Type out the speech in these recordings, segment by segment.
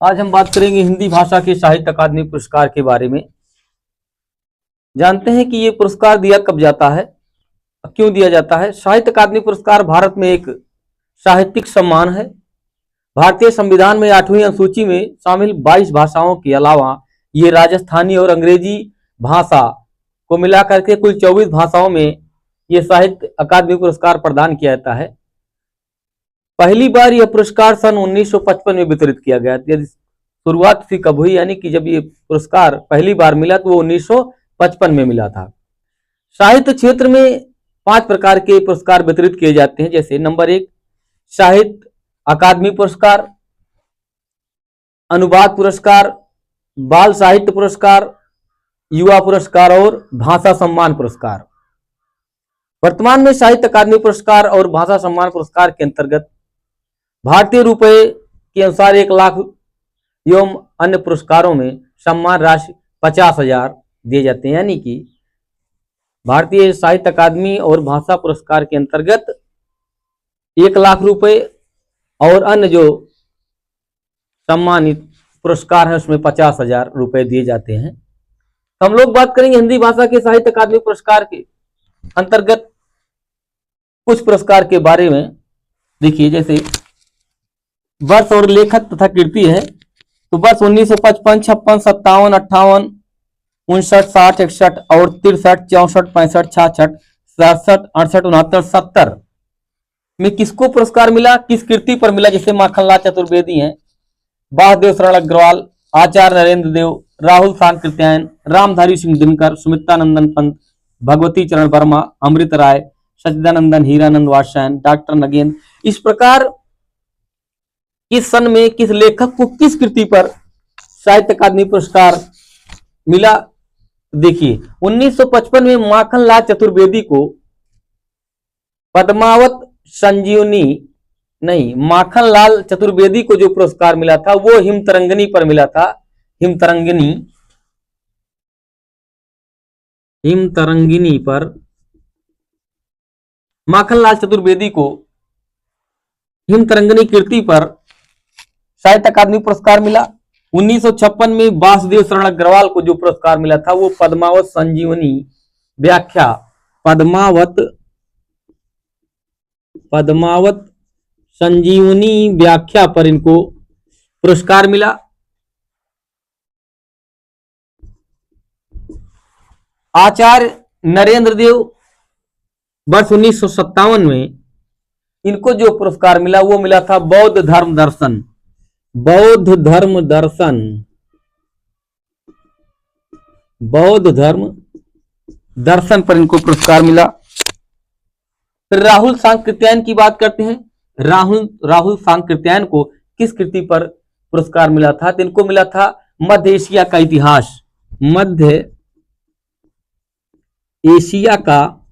आज हम बात करेंगे हिंदी भाषा के साहित्य अकादमी पुरस्कार के बारे में। जानते हैं कि ये पुरस्कार दिया कब जाता है, क्यों दिया जाता है। साहित्य अकादमी पुरस्कार भारत में एक साहित्यिक सम्मान है। भारतीय संविधान में 8वीं अनुसूची में शामिल 22 भाषाओं के अलावा ये राजस्थानी और अंग्रेजी भाषा को मिलाकर के कुल 24 भाषाओं में ये साहित्य अकादमी पुरस्कार प्रदान किया जाता है। पहली बार यह पुरस्कार सन 1955 में वितरित किया गया। यदि शुरुआत थी कब हुई, यानी कि जब ये पुरस्कार पहली बार मिला तो वो 1955 में मिला था। साहित्य क्षेत्र में 5 प्रकार के पुरस्कार वितरित किए जाते हैं, जैसे नंबर 1 साहित्य अकादमी पुरस्कार, अनुवाद पुरस्कार, बाल साहित्य पुरस्कार, युवा पुरस्कार और भाषा सम्मान पुरस्कार। वर्तमान में साहित्य अकादमी पुरस्कार और भाषा सम्मान पुरस्कार के अंतर्गत भारतीय रुपए के अनुसार 1 लाख एवं अन्य पुरस्कारों में सम्मान राशि 50,000 दिए जाते हैं। यानी कि भारतीय साहित्य अकादमी और भाषा पुरस्कार के अंतर्गत 1 लाख रुपए और अन्य जो सम्मानित पुरस्कार है उसमें 50,000 रुपए दिए जाते हैं। हम लोग बात करेंगे हिंदी भाषा के साहित्य अकादमी पुरस्कार के अंतर्गत कुछ पुरस्कार के बारे में। देखिए, जैसे वर्ष और लेखक तथा कृति है तो वर्ष 1955, 56, 57, 58, 59, 60, 61 और 63, 64, 65, 66, 67, 68, 69, 70 में किसको पुरस्कार मिला, किस कृति पर मिला। जैसे माखनलाल चतुर्वेदी हैं, वासुदेव शरण अग्रवाल, आचार्य नरेंद्र देव, राहुल सांकृत्यायन, रामधारी सिंह दिनकर, सुमित्रानंदन पंत, भगवती चरण वर्मा, अमृत राय, सच्चिदानंदन, हीरानंद वात्स्यायन, डॉक्टर नगेंद्र। इस प्रकार किस सन में किस लेखक को किस कृति पर साहित्य अकादमी पुरस्कार मिला। देखिए, 1955 में माखनलाल चतुर्वेदी को पद्मावत संजीवनी नहीं, माखनलाल चतुर्वेदी को जो पुरस्कार मिला था वो हिमतरंगिनी पर मिला था। हिमतरंगिनी पर माखनलाल चतुर्वेदी को हिमतरंगिनी कृति पर साहित्य अकादमी पुरस्कार मिला। 1956 में वासुदेव शरण अग्रवाल को जो पुरस्कार मिला था वो पद्मावत संजीवनी व्याख्या, पद्मावत संजीवनी व्याख्या पर इनको पुरस्कार मिला। आचार्य नरेंद्र देव वर्ष 1957 में इनको जो पुरस्कार मिला वो मिला था बौद्ध धर्म दर्शन पर इनको पुरस्कार मिला। फिर राहुल सांकृत्यायन की बात करते हैं। राहुल सांकृत्यायन को किस कृति पर पुरस्कार मिला था, तो इनको मिला था मध्य एशिया का इतिहास, मध्य एशिया का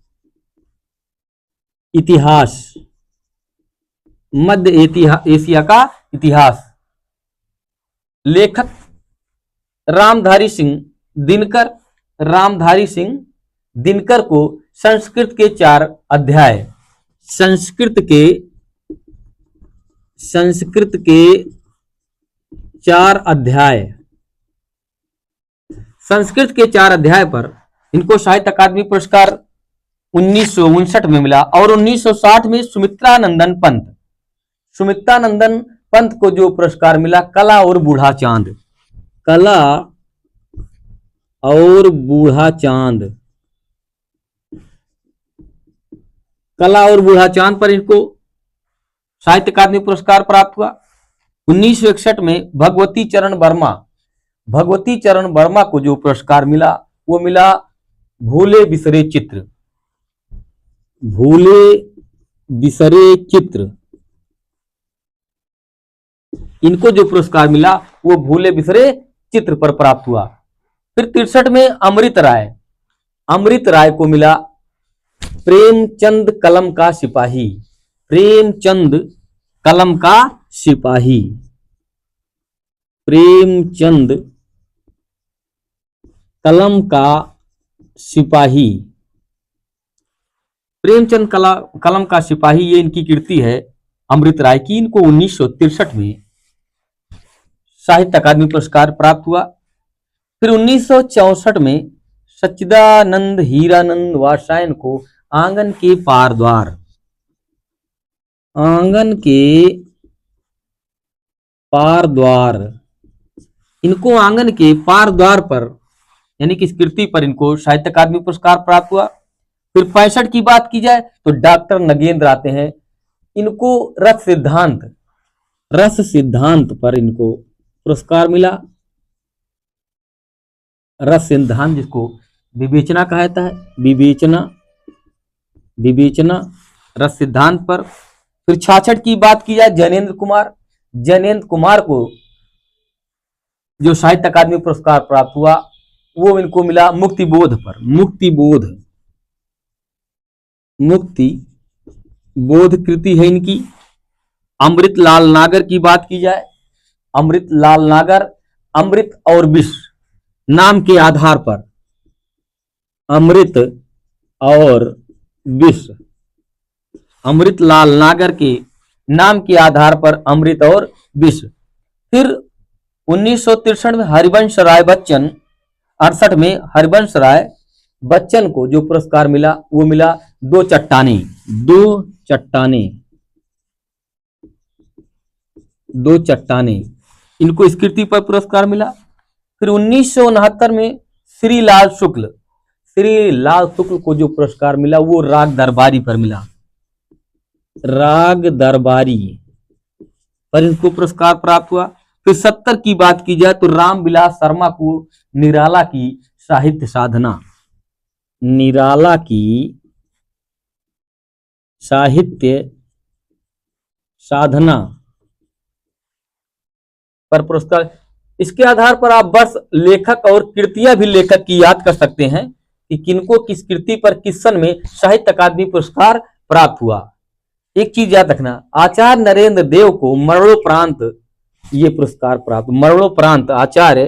इतिहास। लेखक रामधारी सिंह दिनकर को संस्कृत के 4 अध्याय, संस्कृत के 4 अध्याय पर इनको साहित्य अकादमी पुरस्कार 1959 में मिला। और 1960 में सुमित्रानंदन पंत को जो पुरस्कार मिला कला और बूढ़ा चांद पर इनको साहित्य अकादमी पुरस्कार प्राप्त हुआ। 1961 में भगवती चरण वर्मा को जो पुरस्कार मिला वो मिला भूले बिसरे चित्र। इनको जो पुरस्कार मिला वो भूले बिसरे चित्र पर प्राप्त हुआ। फिर 63 में अमृत राय को मिला प्रेमचंद कलम का सिपाही ये इनकी कृति है अमृत राय की। इनको 1963 में साहित्य अकादमी पुरस्कार प्राप्त हुआ। फिर 1964 में सच्चिदानंद हीरानंद वात्स्यायन को आंगन के पारद्वार इनको आंगन के पारद्वार पर यानी कि इस कृति पर इनको साहित्य अकादमी पुरस्कार प्राप्त हुआ। फिर 65 की बात की जाए तो डॉक्टर नगेंद्र आते हैं, इनको रस सिद्धांत पर इनको पुरस्कार मिला। रस सिद्धांत जिसको विवेचना कहा जाता है, विवेचना रस सिद्धांत पर। फिर 66 की बात की जाए जैनेन्द्र कुमार को जो साहित्य अकादमी पुरस्कार प्राप्त हुआ वो इनको मिला मुक्तिबोध पर। मुक्तिबोध कृति है इनकी। अमृतलाल नागर की बात की जाए, अमृतलाल नागर अमृत और विष नाम के आधार पर, अमृतलाल नागर के नाम के आधार पर अमृत और विष। फिर 1963 में हरिवंश राय बच्चन, 68 में हरिवंश राय बच्चन को जो पुरस्कार मिला वो मिला दो चट्टाने इनको इस कृति पर पुरस्कार मिला। फिर 1969 में श्रीलाल शुक्ल को जो पुरस्कार मिला वो राग दरबारी पर मिला। राग दरबारी पर इनको पुरस्कार प्राप्त हुआ। फिर 70 की बात की जाए तो रामविलास शर्मा को निराला की साहित्य साधना पर पुरस्कार। इसके आधार पर आप बस लेखक और कृतियां भी लेखक की याद कर सकते हैं कि किनको किस कृति पर किस सन में साहित्य अकादमी पुरस्कार प्राप्त हुआ। एक चीज याद रखना, आचार्य नरेंद्र देव को मरणोपरांत ये पुरस्कार प्राप्त, मरणोपरांत आचार्य